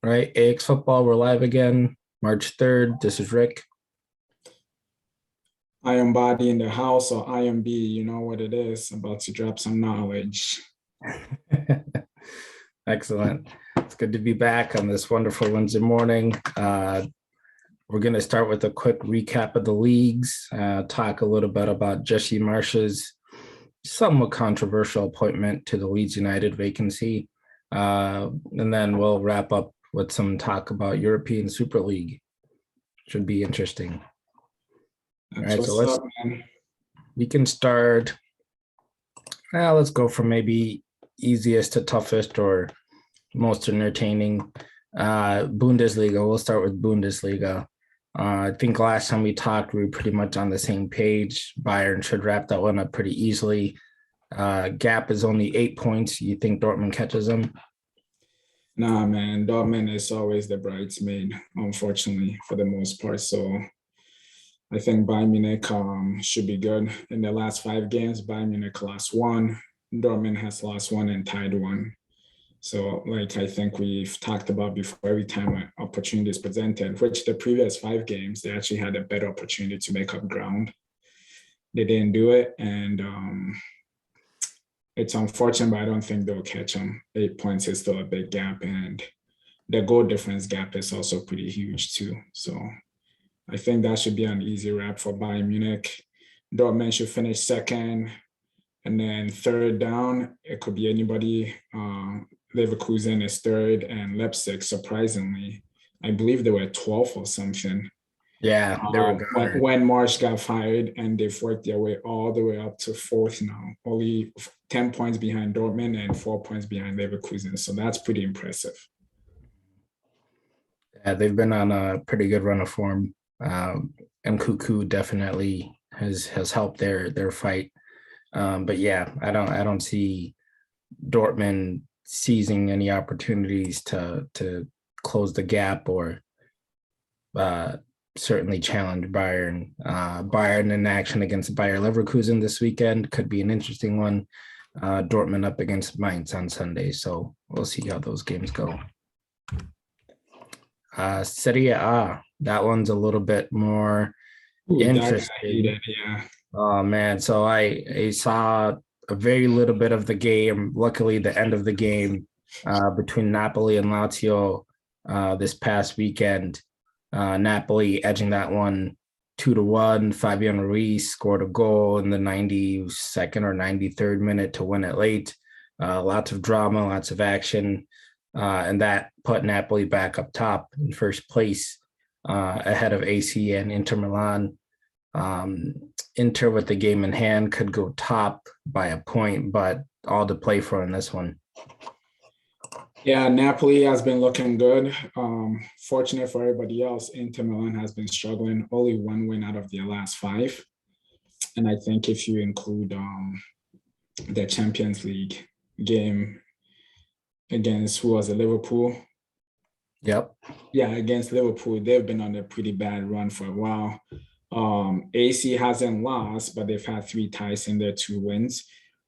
Right, AX football, we're live again, March 3rd. This is Rick. I am body in the house, or I am B, you know what it is, about to drop some knowledge. Excellent. It's good to be back on this wonderful Wednesday morning. We're going to start with a quick recap of the leagues, talk a little bit about Jesse Marsh's somewhat controversial appointment to the Leeds United vacancy. And then we'll wrap up with some talk about European Super League. Should be interesting. That's All right, so what's up, man. we can start. Let's go from maybe easiest to toughest or most entertaining. Bundesliga. We'll start with Bundesliga. I think last time we talked, we were pretty much on the same page. Bayern should wrap that one up pretty easily. Gap is only 8 points. You think Dortmund catches them? Nah, man, Dortmund is always the bridesmaid, unfortunately, for the most part. So I think Bayern Munich should be good. In the last 5 games, Bayern Munich lost one. Dortmund has lost one and tied one. So, like I think we've talked about before, every time an opportunity is presented, which the previous 5 games, they actually had a better opportunity to make up ground. They didn't do it. And it's unfortunate, but I don't think they'll catch them. 8 points is still a big gap. And the goal difference gap is also pretty huge, too. So I think that should be an easy wrap for Bayern Munich. Dortmund should finish second. And then third down, it could be anybody. Leverkusen is third, and Leipzig, surprisingly, I believe they were 12th or something. Yeah, they were good. When Marsh got fired, and they've worked their way all the way up to fourth now, only 10 points behind Dortmund and 4 points behind Leverkusen. So that's pretty impressive. Yeah, they've been on a pretty good run of form. Nkunku definitely has helped their fight. But yeah, I don't see Dortmund seizing any opportunities to close the gap or certainly challenge Bayern. Bayern in action against Bayer Leverkusen this weekend could be an interesting one. Dortmund up against Mainz on Sunday, so we'll see how those games go. Serie A, that one's a little bit more interesting. Yeah. Oh man, so I saw a very little bit of the game. Luckily, the end of the game between Napoli and Lazio this past weekend. Napoli edging that one 2-1. Fabian Ruiz scored a goal in the 92nd or 93rd minute to win it late. Lots of drama, lots of action, and that put Napoli back up top in first place ahead of AC and Inter Milan. Inter with the game in hand could go top by a point, but all to play for in this one. Yeah, Napoli has been looking good. Fortunate for everybody else, Inter Milan has been struggling. Only one win out of their last 5. And I think if you include the Champions League game against, who was it, Liverpool? Yep. Yeah, against Liverpool, they've been on a pretty bad run for a while. AC hasn't lost, but they've had 3 ties in their 2 wins.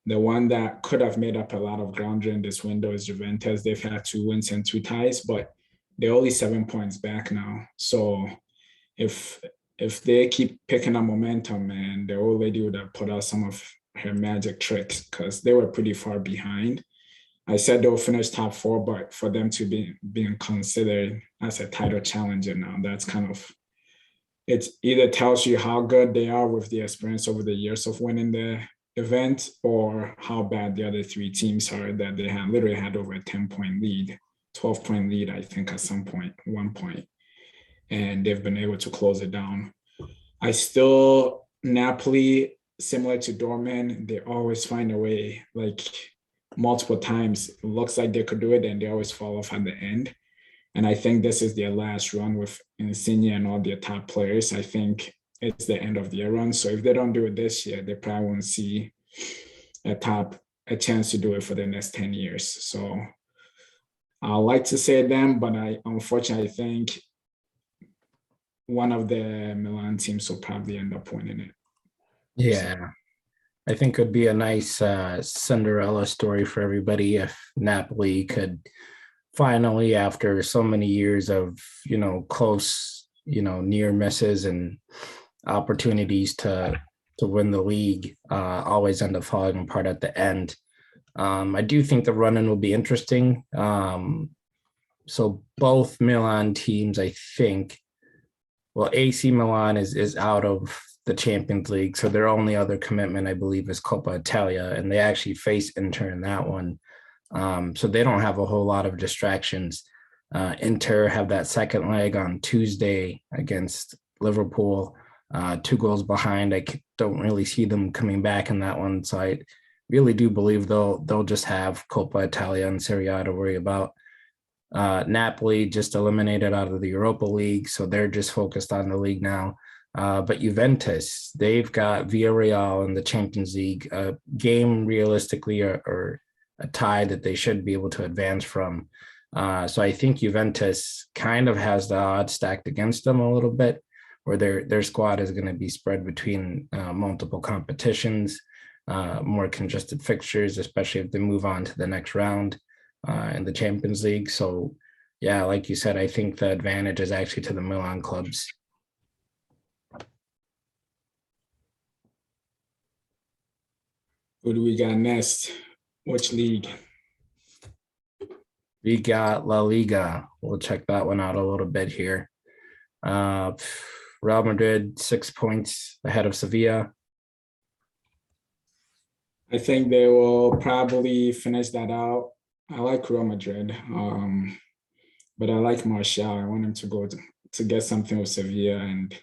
The one that could have made up a lot of ground during this window is Juventus. They've had 2 wins and 2 ties, but they're only 7 points back now. So if they keep picking up momentum, man, the old lady would have put out some of her magic tricks, because they were pretty far behind. I said they'll finish top 4, but for them to be being considered as a title challenger now, that's kind of, it either tells you how good they are with the experience over the years of winning the event, or how bad the other 3 teams are, that they had literally had over a 10-point lead, 12-point lead, I think, at some point, 1 point. And they've been able to close it down. Napoli, similar to Dortmund, they always find a way, like multiple times, it looks like they could do it, and they always fall off at the end. And I think this is their last run with Insigne and all their top players. I think it's the end of their run. So if they don't do it this year, they probably won't see a chance to do it for the next 10 years. So I like to say them, but I unfortunately think one of the Milan teams will probably end up winning it. Yeah. So I think it would be a nice Cinderella story for everybody if Napoli could finally, after so many years of, close, near misses and opportunities to win the league, always end up falling apart at the end. I do think the run-in will be interesting. So both Milan teams, I think, well, AC Milan is out of the Champions League, so their only other commitment, I believe, is Coppa Italia, and they actually face Inter in that one. So they don't have a whole lot of distractions. Inter have that second leg on Tuesday against Liverpool, 2 goals behind. I don't really see them coming back in that one, so I really do believe they'll just have Coppa Italia and Serie A to worry about. Napoli just eliminated out of the Europa League, so they're just focused on the league now. But Juventus, they've got Villarreal in the Champions League, a game realistically or a tie that they should be able to advance from. So I think Juventus kind of has the odds stacked against them a little bit, where their squad is going to be spread between multiple competitions, more congested fixtures, especially if they move on to the next round in the Champions League. So yeah, like you said, I think the advantage is actually to the Milan clubs. Who do we got next? Which league? We got La Liga. We'll check that one out a little bit here. Real Madrid, 6 points ahead of Sevilla. I think they will probably finish that out. I like Real Madrid, but I like Martial. I want him to go to get something with Sevilla and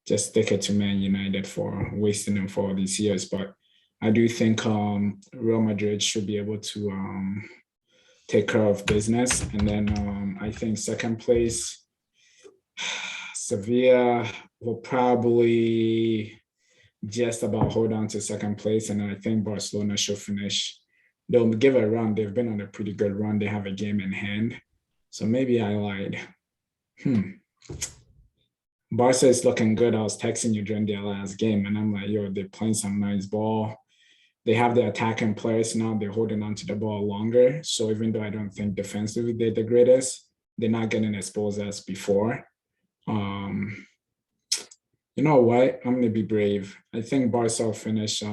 just stick it to Man United for wasting him for all these years. But I do think Real Madrid should be able to take care of business. And then I think second place, Sevilla will probably just about hold on to second place. And I think Barcelona should finish. They'll give a run. They've been on a pretty good run. They have a game in hand. So maybe I lied. Barca is looking good. I was texting you during their last game, and I'm like, yo, they're playing some nice ball. They have the attacking players now. They're holding on to the ball longer. So even though I don't think defensively they're the greatest, they're not getting exposed as before. You know what? I'm going to be brave. I think Barca will finish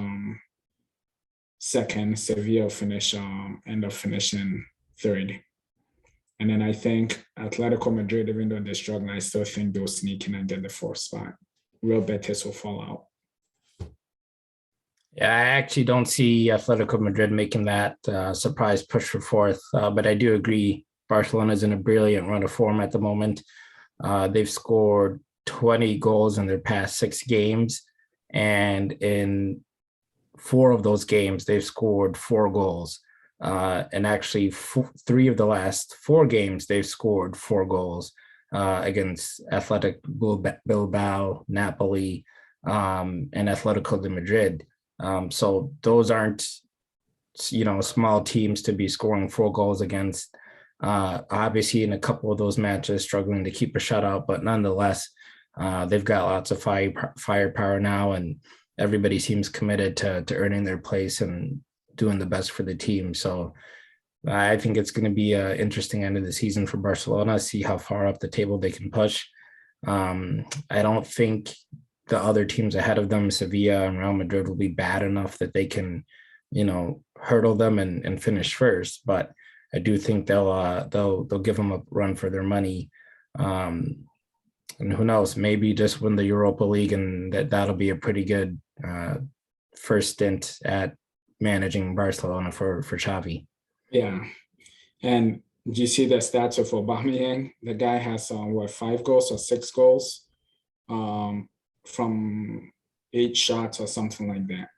second. Sevilla will finish, end up finishing third. And then I think Atletico Madrid, even though they're struggling, I still think they'll sneak in and get the fourth spot. Real Betis will fall out. Yeah, I actually don't see Atletico Madrid making that surprise push for fourth, but I do agree Barcelona is in a brilliant run of form at the moment. They've scored 20 goals in their past 6 games, and in 4 of those games, they've scored 4 goals. And actually 3 of the last 4 games, they've scored 4 goals against Athletic Bilbao, Napoli, and Atletico de Madrid. So those aren't, small teams to be scoring 4 goals against. Obviously, in a couple of those matches, struggling to keep a shutout, but nonetheless, they've got lots of firepower now, and everybody seems committed to earning their place and doing the best for the team. So I think it's going to be an interesting end of the season for Barcelona, see how far up the table they can push. I don't think the other teams ahead of them, Sevilla and Real Madrid, will be bad enough that they can, hurdle them and finish first. But I do think they'll give them a run for their money. And who knows, maybe just win the Europa League, and that'll be a pretty good first stint at managing Barcelona for Xavi. Yeah. And do you see the stats of Aubameyang? The guy has 5 goals or 6 goals from 8 shots or something like that.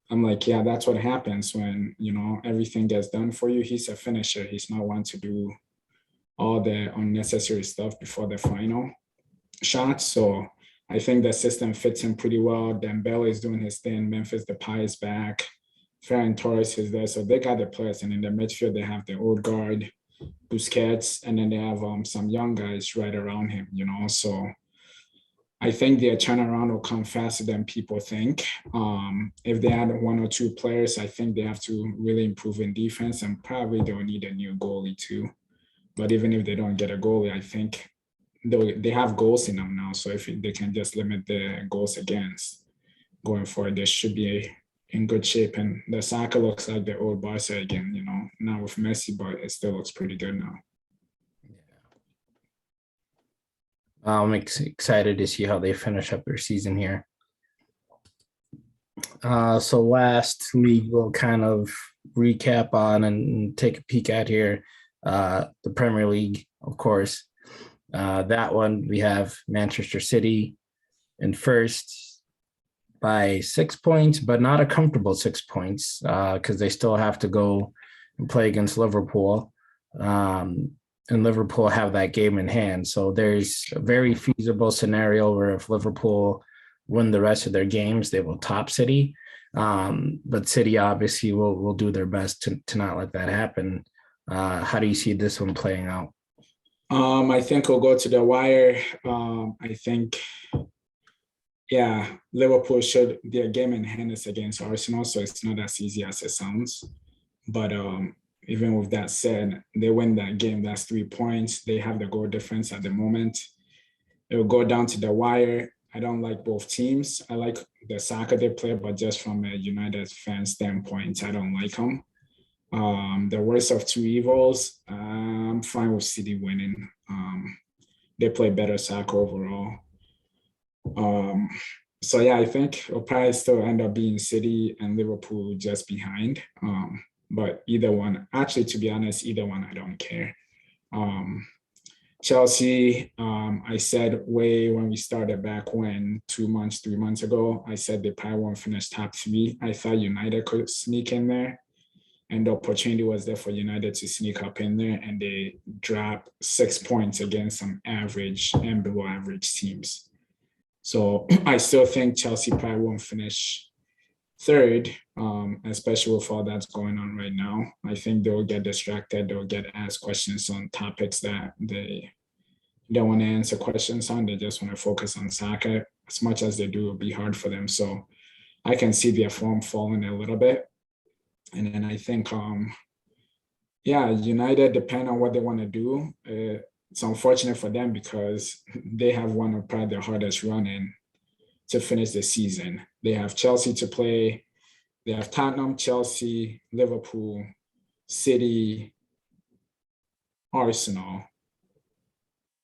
I'm like, yeah, that's what happens when, everything gets done for you. He's a finisher. He's not one to do all the unnecessary stuff before the final shot. So I think the system fits him pretty well. Dembele is doing his thing. Memphis Depay is back. Ferran Torres is there. So they got the players. And in the midfield, they have the old guard, Busquets, and then they have some young guys right around him, So I think their turnaround will come faster than people think. If they add one or two players, I think they have to really improve in defense, and probably they'll need a new goalie too. But even if they don't get a goalie, I think they have goals in them now. So if they can just limit the goals against going forward, they should be in good shape. And the soccer looks like the old Barca again, not with Messi, but it still looks pretty good now. I'm excited to see how they finish up their season here. So last league we'll kind of recap on and take a peek at here. The Premier League, of course. That one we have Manchester City in first by 6 points, but not a comfortable 6 points because they still have to go and play against Liverpool. And Liverpool have that game in hand. So there's a very feasible scenario where if Liverpool win the rest of their games, they will top City. But City obviously will do their best to not let that happen. How do you see this one playing out? I think we'll go to the wire. I think, Liverpool should, their game in hand is against Arsenal, so it's not as easy as it sounds. But even with that said, they win that game. That's 3 points. They have the goal difference at the moment. It will go down to the wire. I don't like both teams. I like the soccer they play, but just from a United fan standpoint, I don't like them. The worst of two evils, I'm fine with City winning. They play better soccer overall. I think it'll probably still end up being City and Liverpool just behind. But either one, actually, to be honest, either one, I don't care. Chelsea, I said when we started back 3 months ago, I said they probably won't finish top 3. I thought United could sneak in there, and the opportunity was there for United to sneak up in there, and they dropped 6 points against some average and below average teams. So I still think Chelsea probably won't finish third, especially with all that's going on right now. I think they'll get distracted. They'll get asked questions on topics that they don't want to answer questions on. They just want to focus on soccer. As much as they do, it'll be hard for them. So I can see their form falling a little bit. And then I think, United, depending on what they want to do, it's unfortunate for them because they have one of probably the hardest running to finish the season. They have Chelsea to play. They have Tottenham, Chelsea, Liverpool, City, Arsenal,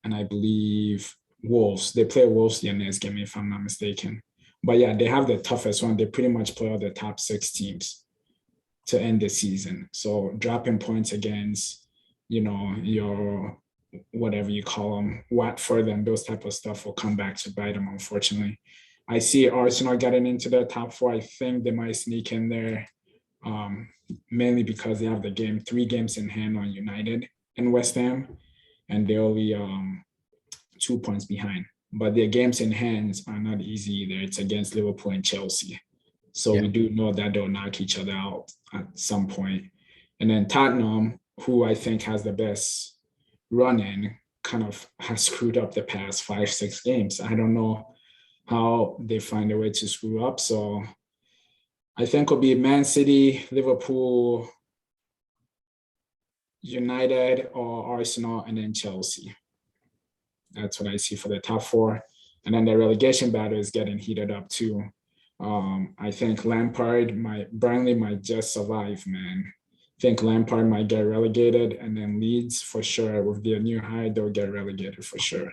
and I believe Wolves. They play Wolves their next game, if I'm not mistaken. But yeah, they have the toughest one. They pretty much play all the top 6 teams to end the season. So dropping points against, your whatever you call them, Watford and those type of stuff will come back to bite them, unfortunately. I see Arsenal getting into the top 4. I think they might sneak in there, mainly because they have 3 games in hand on United and West Ham, and they're only 2 points behind. But their games in hands are not easy either. It's against Liverpool and Chelsea. So we do know that they'll knock each other out at some point. And then Tottenham, who I think has the best run-in, kind of has screwed up the past 5-6 games. I don't know how they find a way to screw up. So I think it'll be Man City, Liverpool, United, or Arsenal, and then Chelsea. That's what I see for the top 4. And then the relegation battle is getting heated up too. I think Burnley might just survive, man. I think Lampard might get relegated, and then Leeds for sure. With their new hire, they'll get relegated for sure.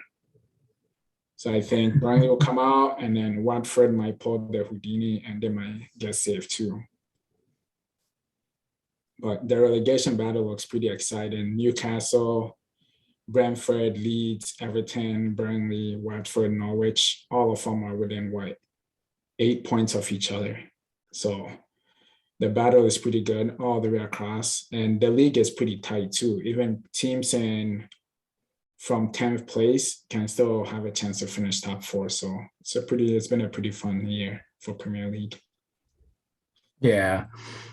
So I think Burnley will come out, and then Watford might pull the Houdini, and they might get saved too. But the relegation battle looks pretty exciting. Newcastle, Brentford, Leeds, Everton, Burnley, Watford, Norwich, all of them are within 8 points of each other. So the battle is pretty good all the way across. And the league is pretty tight too. Even teams from 10th place can still have a chance to finish top 4. So it's been a pretty fun year for Premier League. Yeah.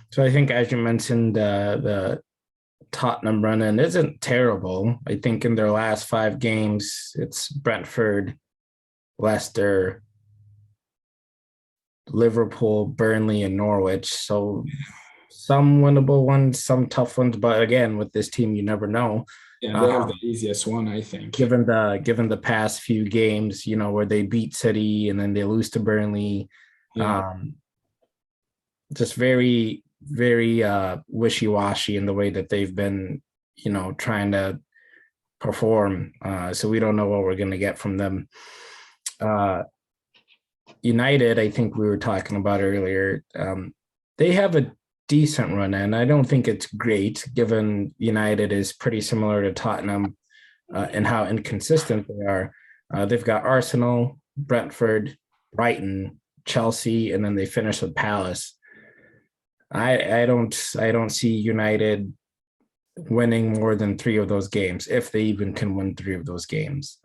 So I think, as you mentioned, the Tottenham run-in isn't terrible. I think in their last 5 games, it's Brentford, Leicester, Liverpool, Burnley, and Norwich. So some winnable ones, some tough ones. But again, with this team, you never know. Yeah, they have the easiest one, I think. Given the past few games, where they beat City and then they lose to Burnley, just very, very wishy-washy in the way that they've been, trying to perform. So we don't know what we're going to get from them. United, I think we were talking about earlier, they have a decent run, and I don't think it's great, given United is pretty similar to Tottenham and how inconsistent they are. They've got Arsenal, Brentford, Brighton, Chelsea, and then they finish with Palace. I don't see United winning more than 3 of those games, if they even can win 3 of those games.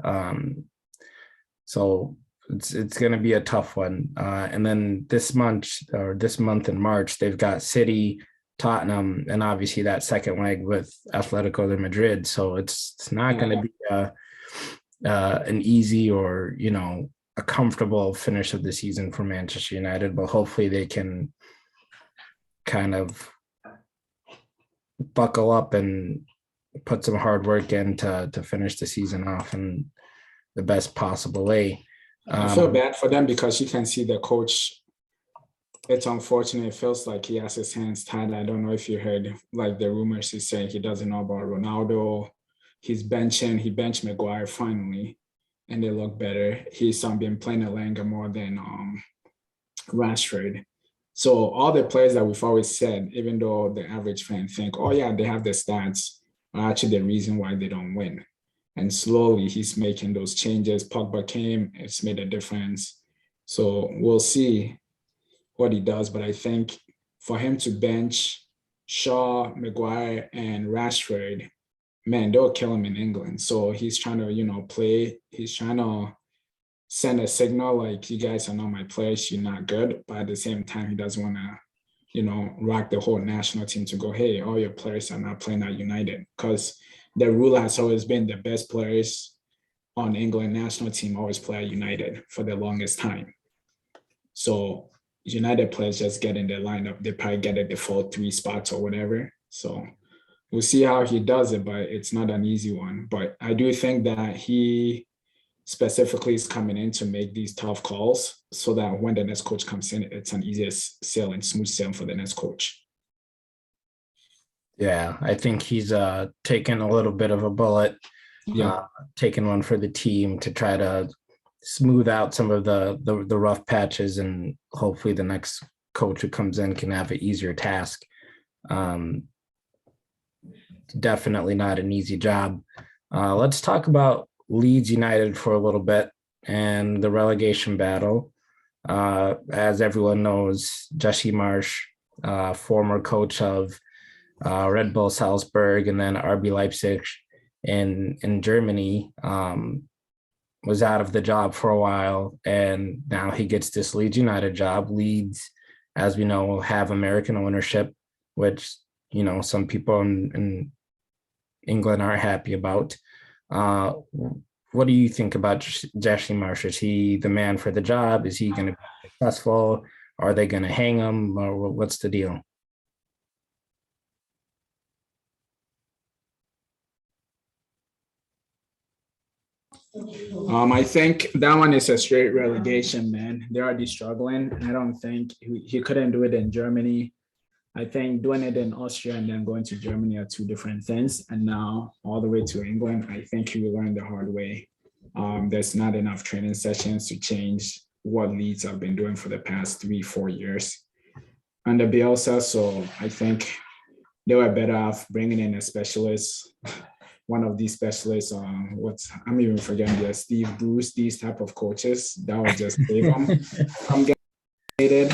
So it's going to be a tough one. And then this month in March, they've got City, Tottenham, and obviously that second leg with Atletico de Madrid. So it's not going to be an easy or, a comfortable finish of the season for Manchester United, but hopefully they can kind of buckle up and put some hard work in to finish the season off in the best possible way. I feel bad for them because you can see the coach. It's unfortunate. It feels like he has his hands tied. I don't know if you heard like the rumors he's saying he doesn't know about Ronaldo. He benched Maguire finally, and they look better. He's been playing Elanga more than Rashford. So all the players that we've always said, even though the average fan think, oh yeah, they have the stats, are actually the reason why they don't win. And slowly he's making those changes. Pogba came, it's made a difference. So we'll see what he does. But I think for him to bench Shaw, Maguire, and Rashford, man, they'll kill him in England. So he's trying to, play. He's trying to send a signal like, you guys are not my players, you're not good. But at the same time, he doesn't want to, rock the whole national team to go, hey, all your players are not playing at United. Because the rule has always been the best players on England national team always play at United for the longest time. So United players just get in their lineup. They probably get a default 3 spots or whatever. So we'll see how he does it, but it's not an easy one. But I do think that he specifically is coming in to make these tough calls so that when the next coach comes in, it's an easier sail and smooth sailing for the next coach. Yeah, I think he's taken a little bit of a bullet, taking one for the team to try to smooth out some of the rough patches, and hopefully the next coach who comes in can have an easier task. Definitely not an easy job. Let's talk about Leeds United for a little bit and the relegation battle. As everyone knows, Jesse Marsch, former coach of Red Bull Salzburg and then RB Leipzig in Germany, was out of the job for a while, and now he gets this Leeds United job. Leeds, as we know, have American ownership, which some people in England aren't happy about. What do you think about Jesse Marsch? Is he the man for the job? Is he going to be successful? Are they going to hang him, or what's the deal? I think that one is a straight relegation, man. They're already struggling. I don't think he couldn't do it in Germany. I think doing it in Austria and then going to Germany are 2 different things. And now all the way to England, I think he will learn the hard way. There's not enough training sessions to change what Leeds have been doing for the past 3-4 years under Bielsa. So I think they were better off bringing in a specialist. One of these specialists, I'm even forgetting the Steve Bruce, these type of coaches that would just save them from getting hated.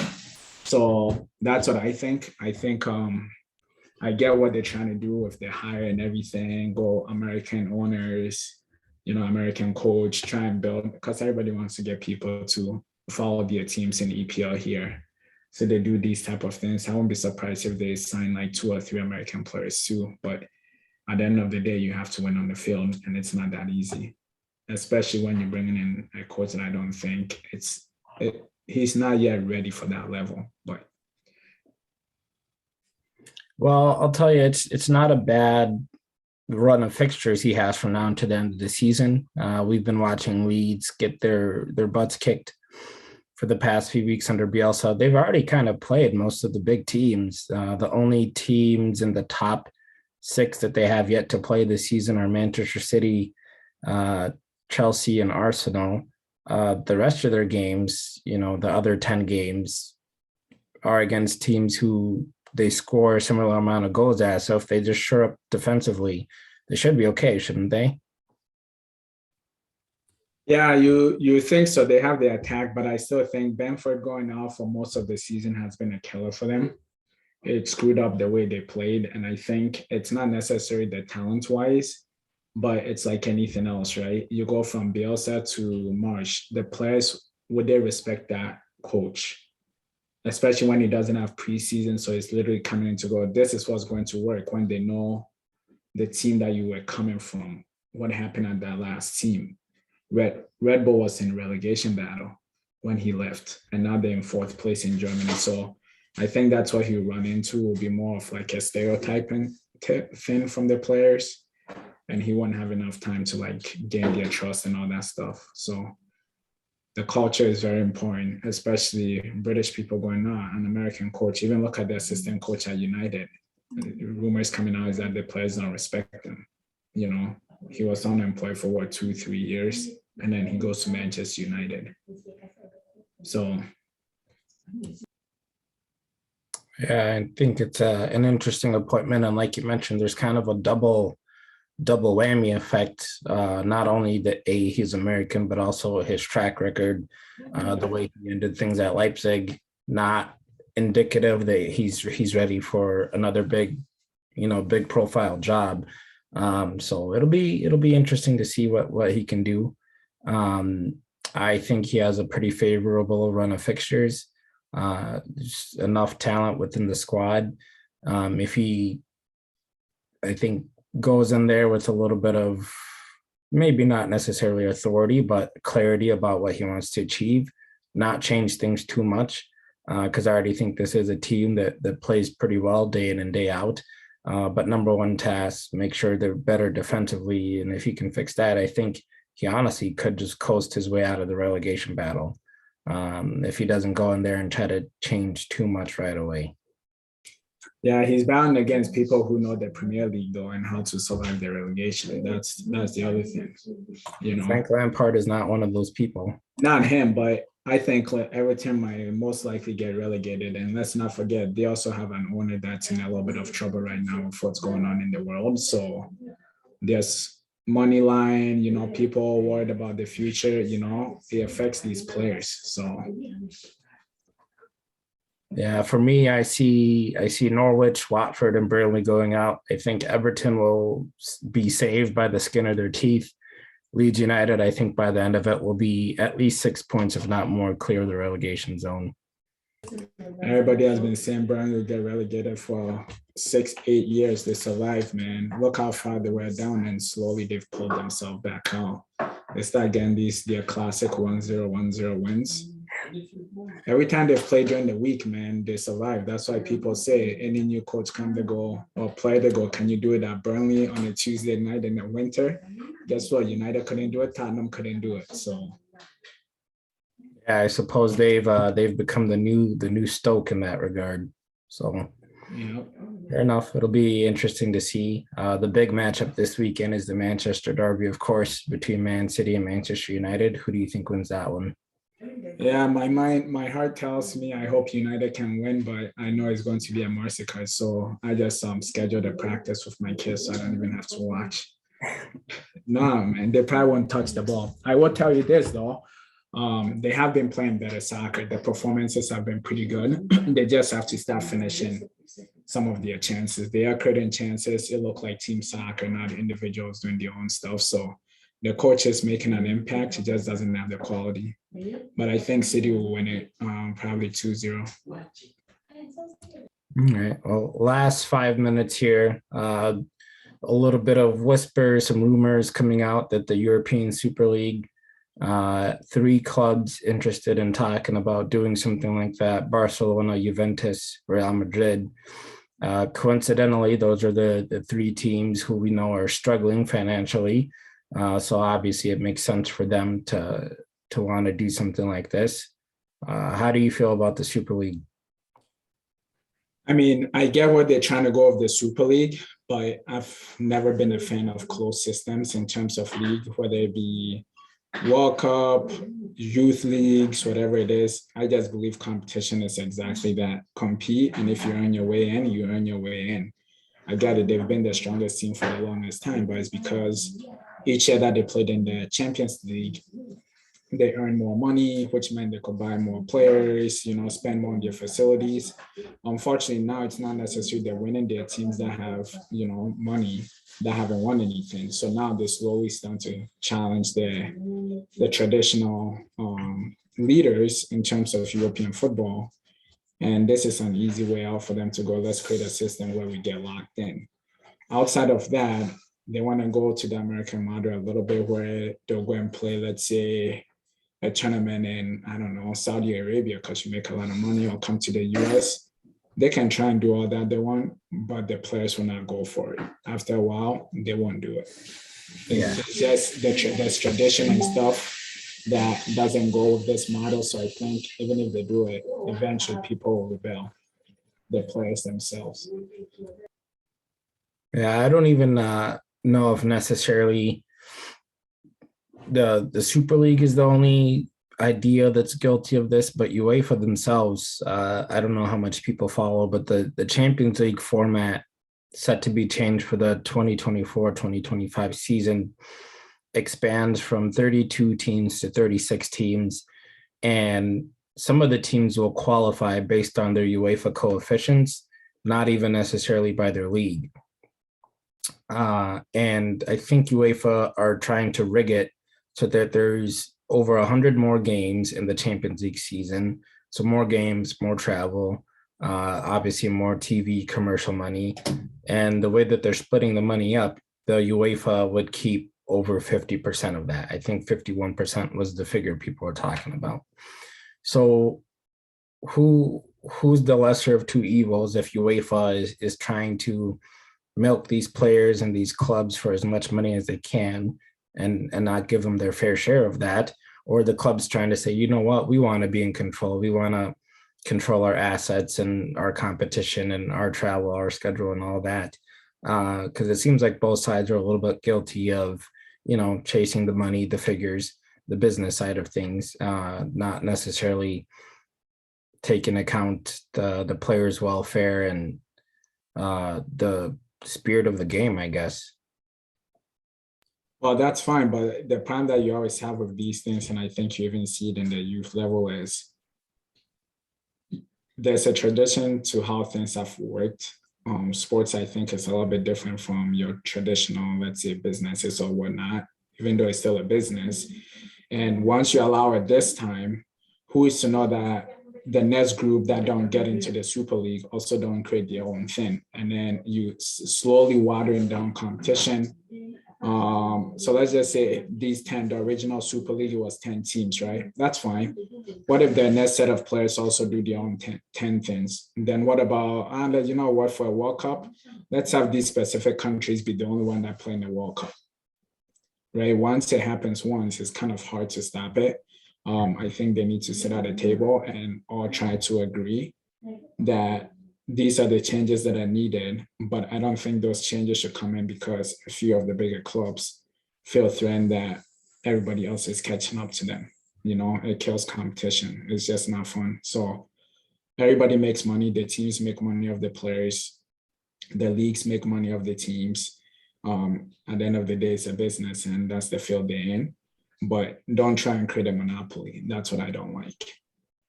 So that's what I think. I think I get what they're trying to do with the hire and everything, go American owners, American coach, try and build, because everybody wants to get people to follow their teams in EPL here. So they do these type of things. I won't be surprised if they sign like 2 or 3 American players too, but at the end of the day, you have to win on the field, and it's not that easy. especially when you're bringing in a coach that I don't think he's not yet ready for that level. But Well, I'll tell you, it's not a bad run of fixtures he has from now to the end of the season. We've been watching Leeds get their butts kicked for the past few weeks under Bielsa. They've already kind of played most of the big teams. The only teams in the top six that they have yet to play this season are Manchester City, Chelsea, and Arsenal. The rest of their games, the other 10 games, are against teams who they score a similar amount of goals at. So if they just shore up defensively, they should be okay, shouldn't they? yeah, you think so. They have the attack, but I still think Bamford going out for most of the season has been a killer for them. It screwed up the way they played. And I think it's not necessarily the talent wise, but it's like anything else, right? You go from Bielsa to Marsh, the players, would they respect that coach? Especially when he doesn't have preseason. So it's literally coming in to go, this is what's going to work when they know the team that you were coming from, what happened at that last team. Red Bull was in relegation battle when he left, and now they're in fourth place in Germany. So I think that's what he'll run into, will be more of like a stereotyping thing from the players, and he won't have enough time to like gain their trust and all that stuff. So the culture is very important, especially British people going, an American coach. Even look at the assistant coach at United. Rumors coming out is that the players don't respect him. He was unemployed for 2-3 years, and then he goes to Manchester United. So yeah, I think it's an interesting appointment. And like you mentioned, there's kind of a double whammy effect. Not only that he's American, but also his track record, the way he ended things at Leipzig, not indicative that he's ready for another big profile job. So it'll be interesting to see what he can do. I think he has a pretty favorable run of fixtures. Just enough talent within the squad. If he, I think, goes in there with a little bit of maybe not necessarily authority, but clarity about what he wants to achieve, not change things too much, because I already think this is a team that plays pretty well day in and day out. But number one task, make sure they're better defensively. And if he can fix that, I think he honestly could just coast his way out of the relegation battle if he doesn't go in there and try to change too much right away. Yeah, he's bound against people who know the Premier League though and how to survive the relegation. That's the other thing. Frank Lampard is not one of those people. Not him, but I think Everton might most likely get relegated. And let's not forget, they also have an owner that's in a little bit of trouble right now with what's going on in the world. So there's money line, people worried about the future, it affects these players. So yeah, for me, I see Norwich, Watford, and Burnley going out. I think Everton will be saved by the skin of their teeth. Leeds United, I think by the end of it, will be at least 6 points, if not more, clear the relegation zone. Everybody has been saying Burnley will get relegated for 6-8 years. They survived, man. Look how far they were down, and slowly they've pulled themselves back out. They start getting their classic 1-0 wins. Every time they play during the week, man, they survive. That's why people say any new coach come to go or play to go, can you do it at Burnley on a Tuesday night in the winter? Guess what? United couldn't do it. Tottenham couldn't do it. So yeah, I suppose they've become the new Stoke in that regard. So yeah, fair enough. It'll be interesting to see. The big matchup this weekend is the Manchester Derby, of course, between Man City and Manchester United. Who do you think wins that one? Yeah, my heart tells me I hope United can win, but I know it's going to be a massacre. So I just scheduled a practice with my kids, so I don't even have to watch. No, man, they probably won't touch the ball. I will tell you this though. They have been playing better soccer. The performances have been pretty good. They just have to start finishing some of their chances. They are creating chances. It looked like team soccer, not individuals doing their own stuff. So the coach is making an impact. He just doesn't have the quality. But I think City will win it, probably 2-0. All right. Well, last 5 minutes here. a little bit of whispers, some rumors coming out that the European Super League, three clubs interested in talking about doing something like that: Barcelona, Juventus, Real Madrid. Coincidentally, those are the three teams who we know are struggling financially. So obviously, it makes sense for them to want to do something like this. How do you feel about the Super League? I mean, I get what they're trying to go of the Super League, but I've never been a fan of closed systems in terms of league, whether it be World Cup, youth leagues, whatever it is. I just believe competition is exactly that. Compete, and if you earn your way in, you earn your way in. I get it. They've been the strongest team for the longest time, but it's because each year that they played in the Champions League, they earn more money, which meant they could buy more players, spend more on their facilities. Unfortunately, now it's not necessarily they're winning. There are teams that have, money that haven't won anything. So now they slowly start to challenge the traditional leaders in terms of European football. And this is an easy way out for them to go, let's create a system where we get locked in. Outside of that, they want to go to the American model a little bit where they'll go and play, let's say, a tournament in, I don't know, Saudi Arabia, because you make a lot of money, or come to the US. They can try and do all that they want, but the players will not go for it. After a while, they won't do it. Yeah. It's just there's tradition and stuff that doesn't go with this model. So I think even if they do it, eventually people will rebel, the players themselves. Yeah, I don't even know if necessarily the Super League is the only idea that's guilty of this, but UEFA themselves, I don't know how much people follow, but the Champions League format set to be changed for the 2024-2025 season expands from 32 teams to 36 teams. And some of the teams will qualify based on their UEFA coefficients, not even necessarily by their league. And I think UEFA are trying to rig it so that there's over 100 more games in the Champions League season. So more games, more travel, obviously more TV commercial money. And the way that they're splitting the money up, the UEFA would keep over 50% of that. I think 51% was the figure people were talking about. So who's the lesser of two evils if UEFA is trying to milk these players and these clubs for as much money as they can and not give them their fair share of that, or the club's trying to say, you know what, we want to be in control. We want to control our assets and our competition and our travel, our schedule and all that. Because it seems like both sides are a little bit guilty of, chasing the money, the figures, the business side of things, not necessarily take into account the players' welfare and the spirit of the game, I guess. Well, that's fine, but the problem that you always have with these things, and I think you even see it in the youth level, is there's a tradition to how things have worked. Sports, I think, is a little bit different from your traditional, let's say, businesses or whatnot, even though it's still a business. And once you allow it this time, who is to know that the next group that don't get into the Super League also don't create their own thing? And then you slowly watering down competition. So let's just say these 10, the original Super League was 10 teams, right? That's fine. What if the next set of players also do their own 10 things? Then what about, you know what, for a World Cup, let's have these specific countries be the only one that play in the World Cup, right? Once it happens once, it's kind of hard to stop it. I think they need to sit at a table and all try to agree that these are the changes that are needed, but I don't think those changes should come in because a few of the bigger clubs feel threatened that everybody else is catching up to them. It kills competition. It's just not fun. So everybody makes money. The teams make money of the players. The leagues make money of the teams. At the end of the day, it's a business, and that's the field they're in. But don't try and create a monopoly. That's what I don't like.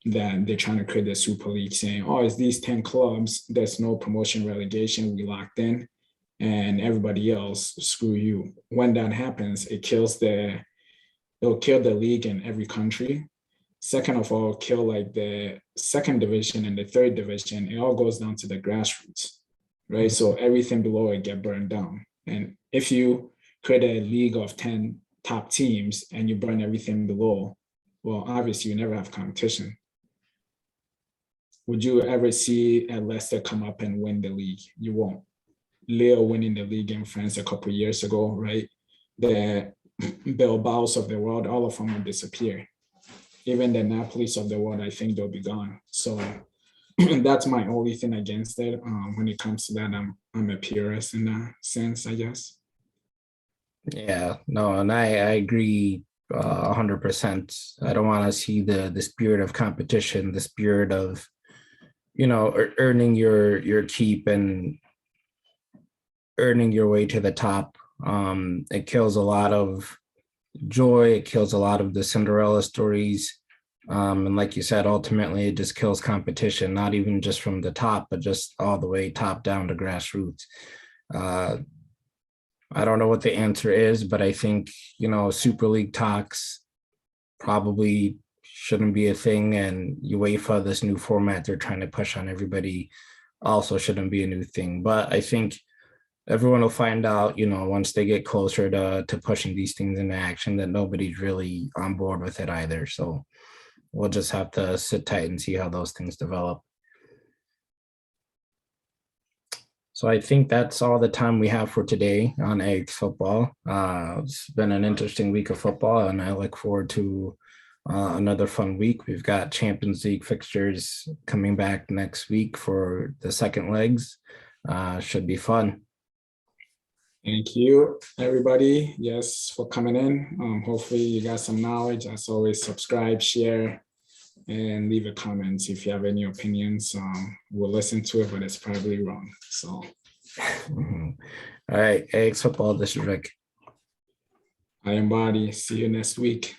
That they're trying to create a Super League saying, oh, it's these 10 clubs, there's no promotion relegation, we locked in, and everybody else, screw you. When that happens, it'll kill the league in every country. Second of all, kill like the second division and the third division. It all goes down to the grassroots, right? So everything below it get burned down. And if you create a league of 10 top teams and you burn everything below, well, obviously you never have competition. Would you ever see a Leicester come up and win the league? You won't. Leo winning the league in France a couple of years ago, right? The Bilbaos of the world, all of them will disappear. Even the Napolis of the world, I think they'll be gone. So that's my only thing against it. When it comes to that, I'm a purist in that sense, I guess. Yeah, no, and I agree 100%. I don't want to see the spirit of competition, the spirit of, earning your keep and earning your way to the top. It kills a lot of joy. It kills a lot of the Cinderella stories. And like you said, ultimately it just kills competition, not even just from the top, but just all the way top down to grassroots. I don't know what the answer is, but I think, Super League talks probably shouldn't be a thing. And UEFA, this new format they're trying to push on everybody, also shouldn't be a new thing. But I think everyone will find out, once they get closer to pushing these things into action, that nobody's really on board with it either. So we'll just have to sit tight and see how those things develop. So I think that's all the time we have for today on Eggs Football. It's been an interesting week of football, and I look forward to another fun week. We've got Champions League fixtures coming back next week for the second legs. Should be fun. Thank you, everybody. Yes, for coming in. Hopefully you got some knowledge. As always, subscribe, share, and leave a comment if you have any opinions. We'll listen to it, but it's probably wrong. So, All right, Eggs Football, this is Rick. I am Body. See you next week.